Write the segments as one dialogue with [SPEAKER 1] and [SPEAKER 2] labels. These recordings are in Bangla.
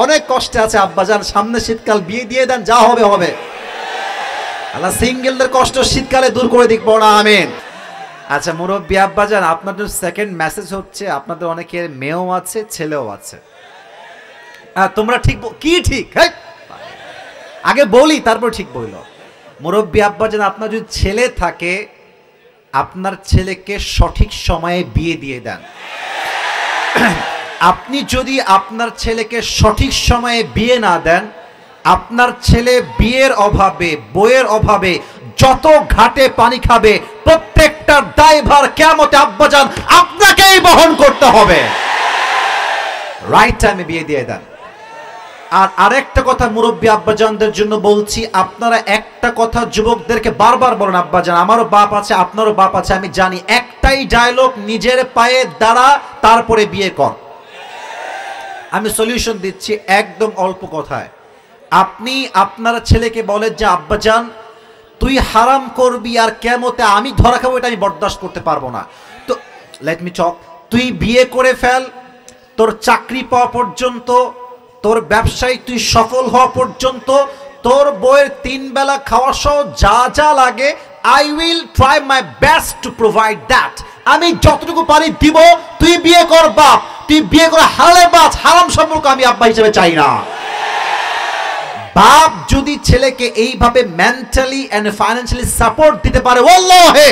[SPEAKER 1] অনেক কষ্টে আছে আব্বাজান, সামনে শীতকাল, বিয়ে দিয়ে দেন, যা হবে হবে। আল্লাহ সিঙ্গেলদের কষ্ট শীতকালে দূর করে দিক, পড়া আমিন। আচ্ছা মুরব্বী আব্বাজান, আপনাদের সেকেন্ড মেসেজ হচ্ছে আপনাদের অনেকের মেয়েও আছে ছেলেও আছে। তোমরা ঠিক কি ঠিক, হ্যাঁ আগে বলি তারপর ঠিক বলল। মুরব্বী আব্বাজান, আপনার যদি ছেলে থাকে আপনার ছেলেকে সঠিক সময়ে বিয়ে দিয়ে দেন। আপনি যদি আপনার ছেলেকে সঠিক সময়ে বিয়ে না দেন, আপনার ছেলে বিয়ের অভাবে বইয়ের অভাবে যত ঘাটে পানি খাবে প্রত্যেকটার দায়ভার কিয়ামতে আব্বাজান আপনাকেই বহন করতে হবে। রাইট টাইমে বিয়ে দিয়ে দেন। আর আরেকটা কথা মুরব্বী আব্বাজানদের জন্য বলছি, আপনারা একটা কথা যুবকদেরকে বারবার বলেন, আব্বাজান আমারও বাপ আছে আপনারও বাপ আছে আমি জানি, একটাই ডায়লগ, নিজের পায়ে দাঁড়া তারপরে বিয়ে কর। আমি সলিউশন দিচ্ছি একদম অল্প কথায়। আপনি আপনার ছেলেকে বলেন যে আব্বাজান তুই হারাম করবি আর কিয়ামতে আমি ধরা খাবো, এটা আমি বরদাস্ত করতে পারবো না, তো লেট মি টক, তুই বিয়ে করে ফেল, তোর চাকরি পাওয়া পর্যন্ত, তোর ব্যবসায় তুই সফল হওয়া পর্যন্ত, তোর বইয়ের 3 বেলা খাওয়া সহ যা যা লাগে I will try my best to provide that, আমি যতটুকু পারি দিব, তুই বিয়ে কর বাপ, তুই বিয়ে করে হালালে বাস, হারাম সম্পর্ক আমি আব্বা হিসেবে চাই না। বাপ যদি ছেলেকে এইভাবে মেন্টালি এন্ড ফাইন্যান্সিয়ালি সাপোর্ট দিতে পারে, ওয়াল্লাহি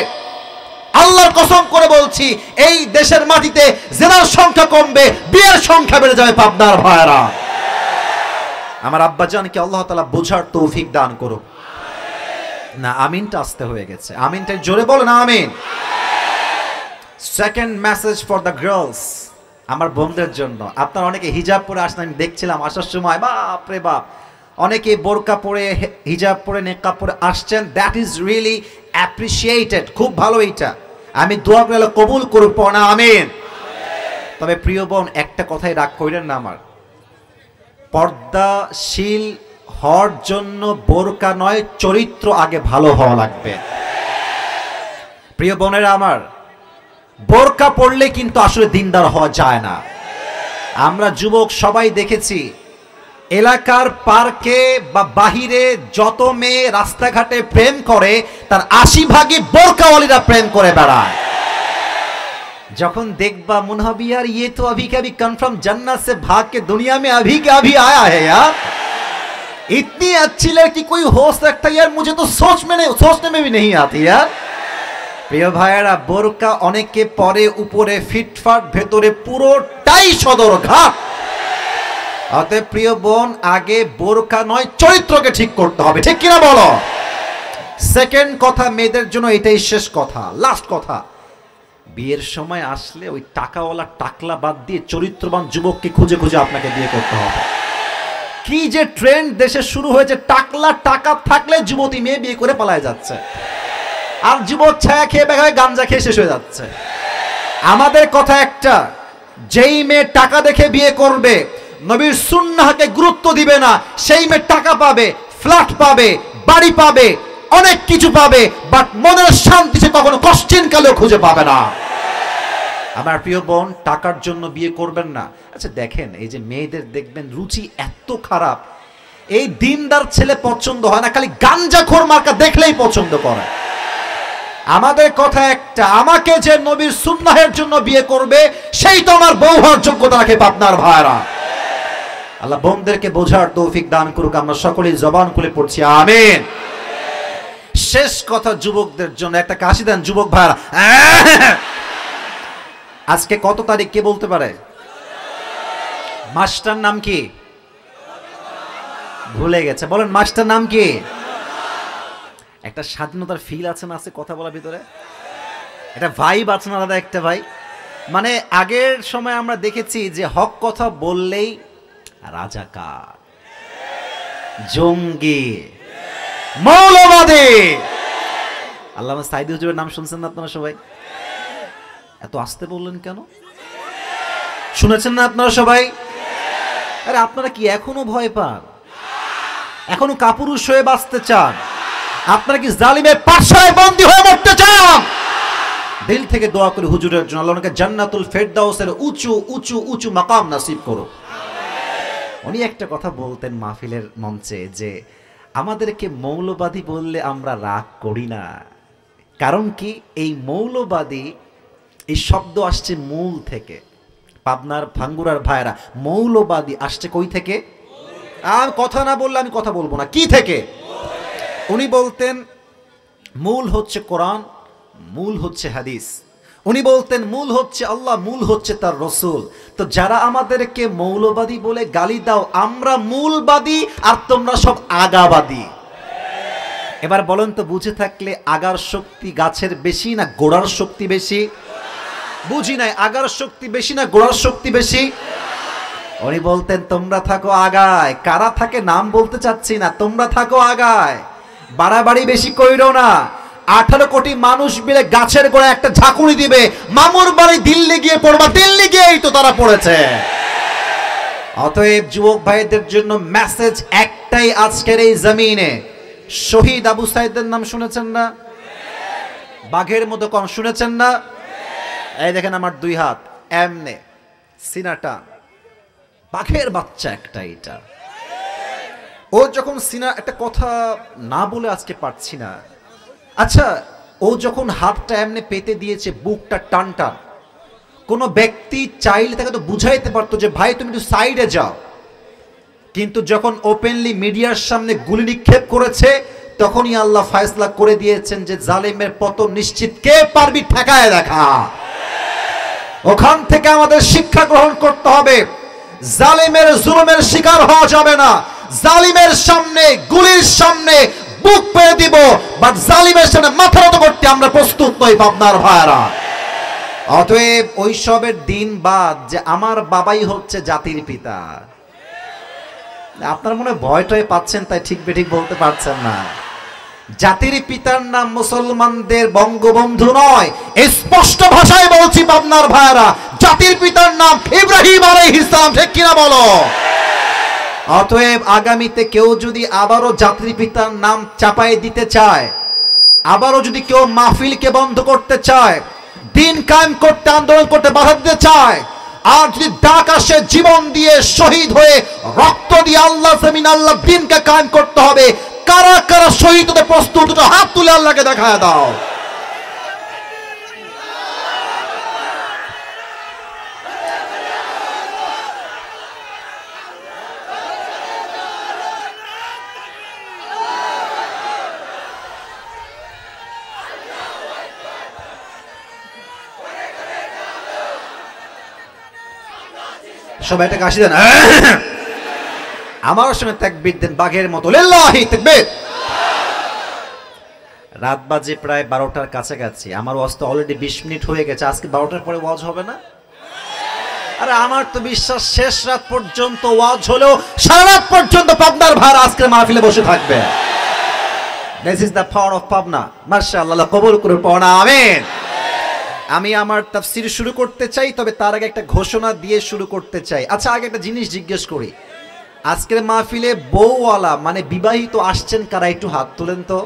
[SPEAKER 1] আল্লাহর কসম করে বলছি এই দেশের মাটিতে জিনার সংখ্যা কমবে, বিয়ের সংখ্যা বেড়ে যাবে। পাবনার ভাইরা, আমার আব্বাজানকে আল্লাহ তাআলা বোঝার তৌফিক দান করুক। না আমিনটা আসতে হয়ে গেছে, আমিনটা জোরে বলেন আমিন। Second message for the girls, আমার বোনদের জন্য। আপনারা অনেকে হিজাব পরে আসেন, আমি দেখছিলাম আসার সময়, বাপ রে বাপ, অনেকে বোরকা পরে হিজাব পরে নেকাব পরে আসছেন, দ্যাট ইজ রিয়েলি অ্যাপ্রিসিয়েটেড, খুব ভালো। এইটা আমি দোয়া করে কবুল করব, পড়া আমিন। তবে প্রিয় বোন একটা কথাই রাগ কইলেন না, আমার পর্দাশীল হওয়ার জন্য বোরকা নয় চরিত্র আগে ভালো হওয়া লাগবে। প্রিয় বোনেরা আমার, বোরকা পড়লে কিন্তু আসলে দিনদার হওয়া যায় না। আমরা যুবক সবাই দেখেছি এলাকার পার্কে বা বাহিরে যত মেয়ে রাস্তাঘাটে প্রেম করে তার 80 ভাগই বোরকাওয়ালিরা প্রেম করে বেড়ায়। যখন দেখবা মনে হবে यार ये तो अभी के अभी कन्फर्म जन्नत से भाग के दुनिया में अभी के अभी आया है यार, इतनी अच्छी लड़की कोई हो सकता है यार, मुझे तो सोचने में भी नहीं आती यार। প্রিয় ভাইয়েরা, বোরকা অনেকে পরে উপরে ফিটফাট, ভেতরে পুরোটাই সদর ঘাট। অতএব প্রিয় বোন, আগে বোরকা নয় চরিত্রকে ঠিক করতে হবে, ঠিক কিনা বলো? সেকেন্ড কথা, মেয়েদের জন্য এটাই শেষ কথা, লাস্ট কথা, বিয়ের সময় আসলে ওই টাকাওয়ালা টাকলা বাদ দিয়ে চরিত্রবান যুবককে খুঁজে খুঁজে আপনাকে বিয়ে করতে হবে। কি যে ট্রেন্ড দেশে শুরু হয়েছে, টাকলা টাকা থাকলে যুবতী মেয়ে বিয়ে করে পালায় যাচ্ছে, আর যুবক ছায়া খেয়ে বেগায় গাঞ্জা খেয়ে শেষ হয়ে যাচ্ছে। আমাদের কথা একটা, যেই মেয়ে টাকা দেখে বিয়ে করবে, নবীর সুন্নাহকে গুরুত্ব দিবে না, সেই মেয়ে টাকা পাবে, ফ্ল্যাট পাবে, বাড়ি পাবে, অনেক কিছু পাবে, বাট মনের শান্তি সে কখনো কষ্টিন কালেও খুঁজে পাবে না। আমার প্রিয় বোন, টাকার জন্য বিয়ে করবেন না। আচ্ছা দেখেন, এই যে মেয়েদের দেখবেন রুচি এত খারাপ, এই দিনদার ছেলে পছন্দ হয় না, খালি গাঞ্জাখোর মার্কা দেখলেই পছন্দ করে। আমাদের কথা একটা, আমাকে যে নবীর সুন্নাহের জন্য বিয়ে করবে সেই তো আমার বউ হওয়ার যোগ্যতা রাখে। আপনার ভাইরা, আল্লাহ বোনদেরকে বোঝার তৌফিক দান করুক। আমরা সকলেই জবান খুলে পড়ছি আমিন। শেষ কথা যুবকদের জন্য একটা কাশি দেন যুবক ভাইরা। আজকে কত তারিখ কে বলতে পারে? মাস্টার নাম কি? ভুলে গেছে, বলেন মাস্টার নাম কি? একটা স্বাধীনতার ফিল আছে না, আছে কথা বলার ভিতরে একটা ভাইব আছে না দাদা, একটা ভাই। মানে আগের সময় আমরা দেখেছি যে হক কথা বললেই রাজাকার, জঙ্গি, মৌলবাদী। আল্লামা সাইদি হুজুরের নাম শুনছেন না আপনারা সবাই? এত আস্তে বললেন কেন? শুনেছেন না আপনারা সবাই? আরে আপনারা কি এখনো ভয় পান? এখনো কাপুরুষ হয়ে বাঁচতে চান? আপনারা কি জালিমের পাশায় বন্দী হয়ে মরতে চান? দিল থেকে দোয়া করি হুজুরের জন্য, আল্লাহ ওনাকে জান্নাতুল ফেরদাউসের উঁচু উঁচু উঁচু মাকাম নসিব করো। উনি একটা কথা বলতেন মাহফিলের মঞ্চে যে আমাদেরকে মৌলবাদী বললে আমরা রাগ করি না, কারণ কি এই মৌলবাদী এই শব্দ আসছে মূল থেকে। পাবনার ভাঙ্গুরার ভাইরা, মৌলবাদী আসছে কই থেকে? আর কথা না বললে আমি কথা বলবো না, কি থেকে? উনি বলতেন মূল হচ্ছে কোরআন, মূল হচ্ছে হাদিস। উনি বলতেন মূল হচ্ছে আল্লাহ, মূল হচ্ছে তার রসুল। তো যারা আমাদেরকে মৌলবাদী বলে গালি দাও, আমরা মূলবাদী আর তোমরা সব আগাবাদী। এবার বলেন তো, বুঝে থাকলে আগার শক্তি গাছের বেশি না গোড়ার শক্তি বেশি? বুঝি নাই, আগার শক্তি বেশি না গোড়ার শক্তি বেশি? উনি বলতেন তোমরা থাকো আগায়। কারা থাকে নাম বলতে চাচ্ছি না, তোমরা থাকো আগায়, বাড়াবাড়ি বেশি কইরো না। 18 কোটি মানুষ মিলে গাছের গোড়ায় একটা ঝাঁকুনি দিবে, মামুর বাড়ি দিল্লি গিয়ে পড়বা, দিল্লি গিয়েই তো তারা পড়েছে। অতএব যুবক ভাইদের জন্য মেসেজ একটাই আজকের এই জমিনে, শহীদ আবু সাইদের নাম শুনেছেন না? বাঘের মতো কম শুনেছেন না? এই দেখেন আমার 2 হাত এমনে সিনাটা, বাঘের বাচ্চা একটা। এটা ও যখন সিনা, একটা কথা না বলে আজকে পারছি না, আচ্ছা ও যখন হাতটা এমনি পেতে দিয়েছে, বুকটা টান টান, কোনো ব্যক্তি চাইলে তাকে তো বুঝাইতে পারতো যে ভাই তুমি একটু সাইডে যাও, কিন্তু যখন ওপেনলি মিডিয়ার সামনে গুলি নিক্ষেপ করেছে, তখনই আল্লাহ ফয়সালা করে দিয়েছেন যে জালেমের পতন নিশ্চিত। কে পারবি ঠেকায় দেখা? ওখান থেকে আমাদের শিক্ষা গ্রহণ করতে হবে, জালিমের জুলুমের শিকার হওয়া যাবে না। জালিমের সামনে, গুলির সামনে বুক পেয়ে দিব, বাট জালিমের সামনে মাথা নত করতে আমরা প্রস্তুত নই পাবনার ভাইরা। অতএব ওইসবের দিন বাদ যে আমার বাবাই হচ্ছে জাতির পিতা। আপনার মনে ভয়টাই পাচ্ছেন, তাই ঠিক বেঠিক বলতে পারছেন না। জাতির পিতার নাম মুসলমানদের বঙ্গবন্ধু নয়, স্পষ্ট ভাষায় বলছি পাবনার ভাইরা, জাতির পিতার নাম ইব্রাহিম আলাইহিস সালাম। ঠিক কিনা বলো? অতএব আগামীতে কেউ যদি আবারও জাতির পিতার নাম চাপাই দিতে চায়, আবারও যদি কেউ মাহফিলকে বন্ধ করতে চায়, দিন কায়েম করতে, আন্দোলন করতে বাধা দিতে চায়, আর যদি ডাক আসে জীবন দিয়ে, শহীদ হয়ে, রক্ত দিয়ে আল্লাহ জমিন, আল্লাহ দিনকে কায়েম করতে হবে, কারা কারা শহীদ হতে প্রস্তুত, দুটো হাত তুলে আল্লাহকে দেখায় দাও। সবাই একটা কাশি দেন, আমার সঙ্গে তাকবীর দেন বাঘের মতো, লিল্লাহি তাকবীর। রাত বাজে প্রায় 12টার কাছাকাছি, আমার ওয়াজ তো অলরেডি 20 মিনিট হয়ে গেছে। আজকে 12টার পরে ওয়াজ হবে না? আরে আমার তো বিশ্বাস শেষ রাত পর্যন্ত ওয়াজ হলেও সারা রাত পর্যন্ত পাবনার ভাইরা আজকের মাহফিলে বসে থাকবে। This is the power of Pabna. মাশাআল্লাহ, কবুল করুন, পড়া আমিন। আমি আমার তাফসীর শুরু করতে চাই, তবে তার আগে একটা ঘোষণা দিয়ে শুরু করতে চাই। আচ্ছা, আগে একটা জিনিস জিজ্ঞেস করি, আজকের মাহফিলে বউওয়ালা মানে বিবাহিত আসছেন কারা? একটু হাত তুলেন তো।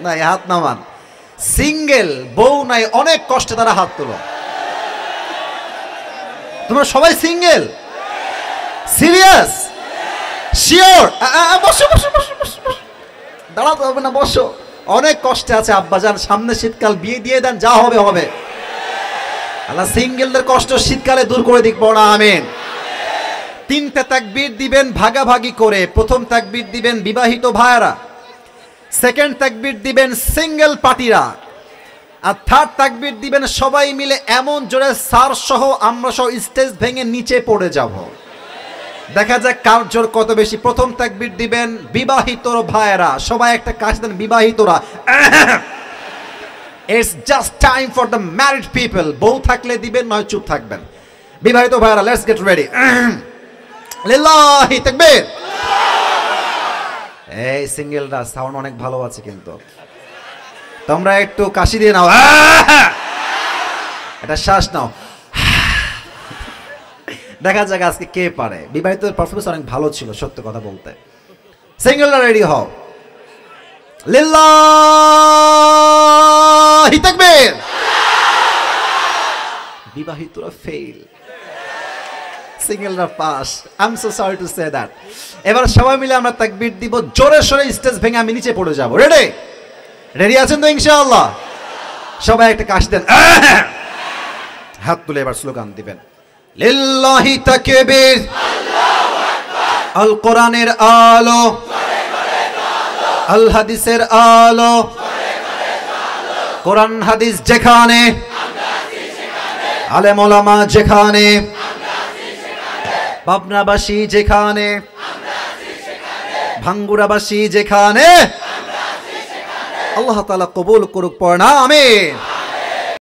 [SPEAKER 1] নাই, হাত নামান। সিঙ্গেল বউ নাই, অনেক কষ্টে তারা হাত তোলো। তোমরা সবাই সিঙ্গেল? সিরিয়াস? শিওর? বসো বসো বসো বসো, দাঁড়াতে হবে না, বসো। অনেক কষ্টে আছে আব্বাজান, সামনে শীতকাল, বিয়ে দিয়ে দেন, যা হবে হবে। আল্লাহ সিঙ্গেলদের কষ্ট শীতকালে দূর করে দিক, পড়া আমিন। 3টে তাকবীর দিবেন ভাগাভাগি করে। প্রথম তাকবীর দিবেন বিবাহিত ভাইরা, সেকেন্ড তাকবীর দিবেন সিঙ্গেল পার্টিরা, আর থার্ড তাকবীর দিবেন সবাই মিলে এমন জোরে সার সহ আমরা সহ স্টেজ ভেঙে নিচে পড়ে যাব। দেখা যাক কার জোর কত বেশি। প্রথম তাকবীর দিবেন বিবাহিত ভাইরা, সবাই একটা কাজ দেন, বিবাহিতরা। It's just time for the married people. বউ থাকলে দিবেন, নয় চুপ থাকবেন। বিবাহিত ভাইরা, লেটস গেট রেডি। লিল্লাহি তাকবীর। এই সিঙ্গেলরা সাউন্ড অনেক ভালো আছে, কিন্তু তোমরা একটু কাশি দিয়ে নাও, এটা শ্বাস নাও। দেখা যাক আজকে কে পারে। বিবাহিতের পারফরমেন্স অনেক ভালো ছিল, সত্য কথা বলতে। সিঙ্গেলরা রেডি হও। লিল্লাহি তাকবীর। বিবাহিতরা ফেল। সিঙ্গেলরা pass. I am so sorry to say that. এবার সবাই মিলে আমরা তাকবীর দিব, জোরে সোরে স্টেজ ভেঙে আমি নিচে পড়ে যাব। রেডি? রেডি আছেন তো ইনশাআল্লাহ? সবাই একটা কাশ দেন, হাত তুলে এবার স্লোগান দিবেন, লিল্লাহি তাকবীর, আল কোরআনের আলো, আল হাদিসের আলো, কোরআন হাদিস যেখানে, আলেম ওলামা যেখানে, পাবনাবাসী যেখানে, ভাঙ্গুরাবাসী যেখানে, আল্লাহ তাআলা কবুল করুক, পড়না আমিন।